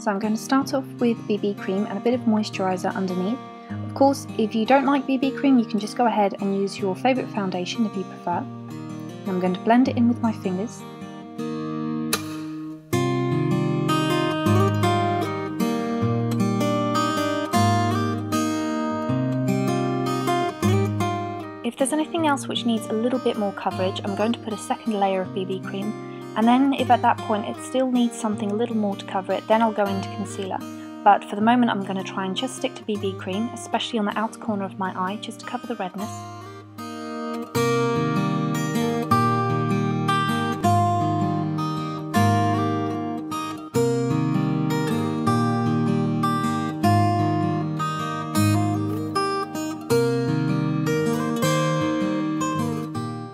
So I'm going to start off with BB cream and a bit of moisturiser underneath. Of course, if you don't like BB cream, you can just go ahead and use your favourite foundation if you prefer. And I'm going to blend it in with my fingers. If there's anything else which needs a little bit more coverage, I'm going to put a second layer of BB cream, and then if at that point it still needs something a little more to cover it, then I'll go into concealer. But for the moment I'm going to try and just stick to BB cream, especially on the outer corner of my eye, just to cover the redness.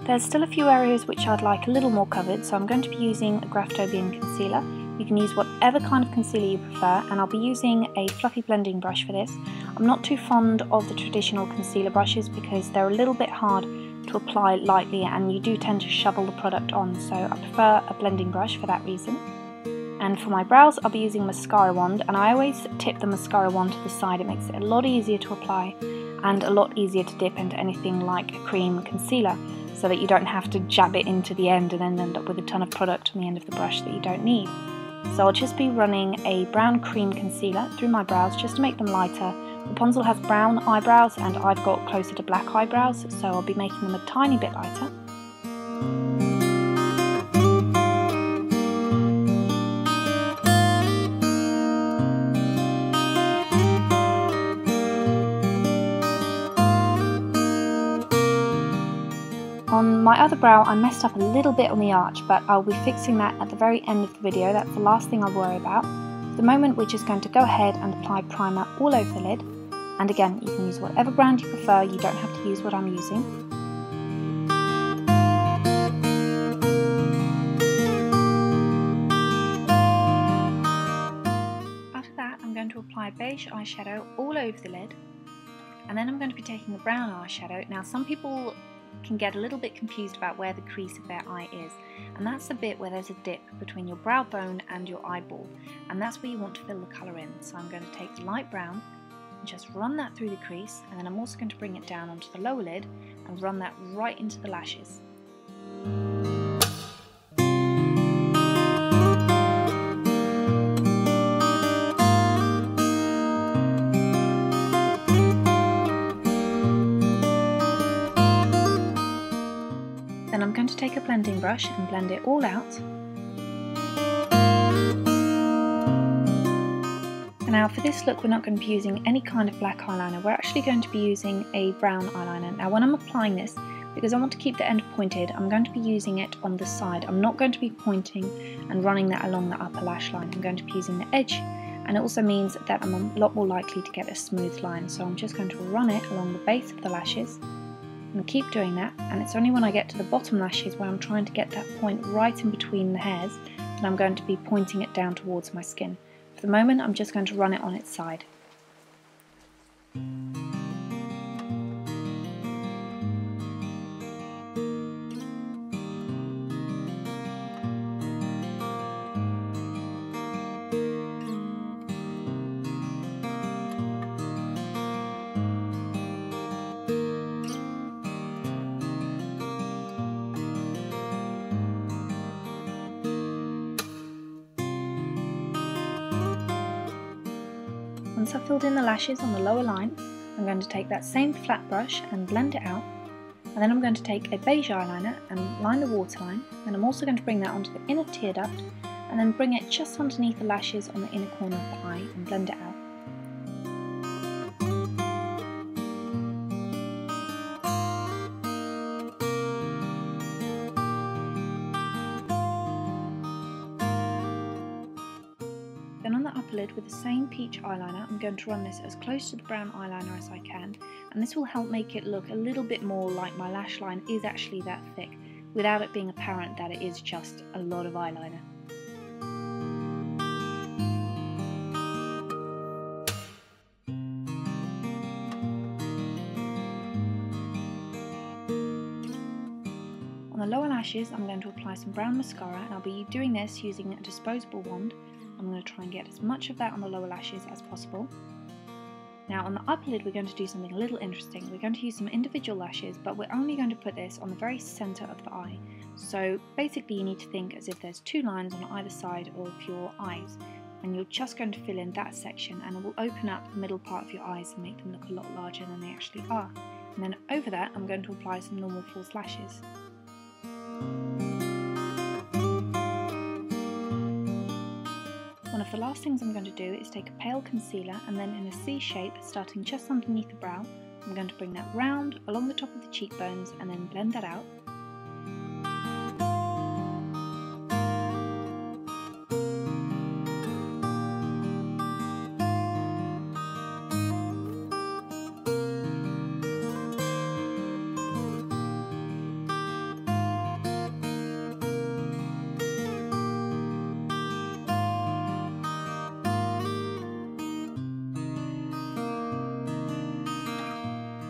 There's still a few areas which I'd like a little more covered, so I'm going to be using a Graftobian concealer. You can use whatever kind of concealer you prefer, and I'll be using a fluffy blending brush for this. I'm not too fond of the traditional concealer brushes because they're a little bit hard to apply lightly and you do tend to shovel the product on, so I prefer a blending brush for that reason. And for my brows I'll be using a mascara wand, and I always tip the mascara wand to the side. It makes it a lot easier to apply and a lot easier to dip into anything like a cream concealer, so that you don't have to jab it into the end and then end up with a ton of product on the end of the brush that you don't need. So I'll just be running a brown cream concealer through my brows just to make them lighter. Rapunzel has brown eyebrows and I've got closer to black eyebrows, so I'll be making them a tiny bit lighter. On my other brow I messed up a little bit on the arch, but I'll be fixing that at the very end of the video. That's the last thing I'll worry about. For the moment we're just going to go ahead and apply primer all over the lid, and again you can use whatever brand you prefer, you don't have to use what I'm using. After that I'm going to apply beige eyeshadow all over the lid, and then I'm going to be taking the brown eyeshadow. Now some people can get a little bit confused about where the crease of their eye is, and that's the bit where there's a dip between your brow bone and your eyeball, and that's where you want to fill the colour in. So I'm going to take the light brown and just run that through the crease, and then I'm also going to bring it down onto the lower lid and run that right into the lashes. Then I'm going to take a blending brush and blend it all out. And now for this look we're not going to be using any kind of black eyeliner, we're actually going to be using a brown eyeliner. Now when I'm applying this, because I want to keep the end pointed, I'm going to be using it on the side. I'm not going to be pointing and running that along the upper lash line, I'm going to be using the edge, and it also means that I'm a lot more likely to get a smooth line. So I'm just going to run it along the base of the lashes and keep doing that, and it's only when I get to the bottom lashes where I'm trying to get that point right in between the hairs that I'm going to be pointing it down towards my skin. For the moment I'm just going to run it on its side. Once I've filled in the lashes on the lower line, I'm going to take that same flat brush and blend it out, and then I'm going to take a beige eyeliner and line the waterline, and I'm also going to bring that onto the inner tear duct and then bring it just underneath the lashes on the inner corner of the eye and blend it out. Then on the upper lid with the same peach eyeliner, I'm going to run this as close to the brown eyeliner as I can, and this will help make it look a little bit more like my lash line is actually that thick, without it being apparent that it is just a lot of eyeliner. On the lower lashes I'm going to apply some brown mascara, and I'll be doing this using a disposable wand. I'm going to try and get as much of that on the lower lashes as possible. Now on the upper lid we're going to do something a little interesting. We're going to use some individual lashes, but we're only going to put this on the very centre of the eye. So basically you need to think as if there's two lines on either side of your eyes, and you're just going to fill in that section, and it will open up the middle part of your eyes and make them look a lot larger than they actually are. And then over that I'm going to apply some normal false lashes. One of the last things I'm going to do is take a pale concealer, and then in a C shape, starting just underneath the brow, I'm going to bring that round along the top of the cheekbones and then blend that out.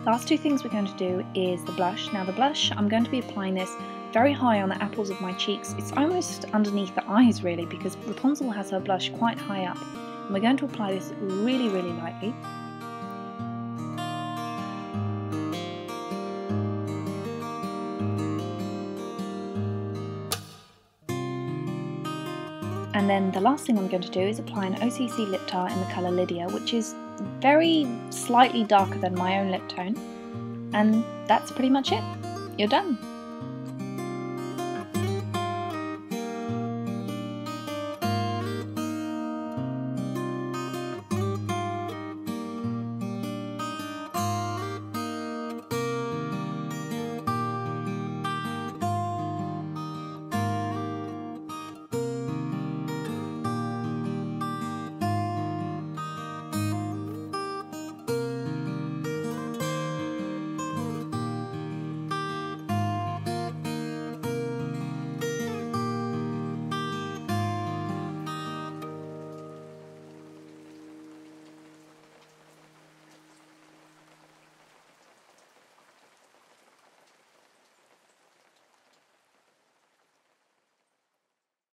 Last two things we're going to do is the blush. Now the blush, I'm going to be applying this very high on the apples of my cheeks. It's almost underneath the eyes really, because Rapunzel has her blush quite high up. And we're going to apply this really, really lightly. And then the last thing I'm going to do is apply an OCC lip tar in the colour Lydia, which is very slightly darker than my own lip tone. And that's pretty much it. You're done!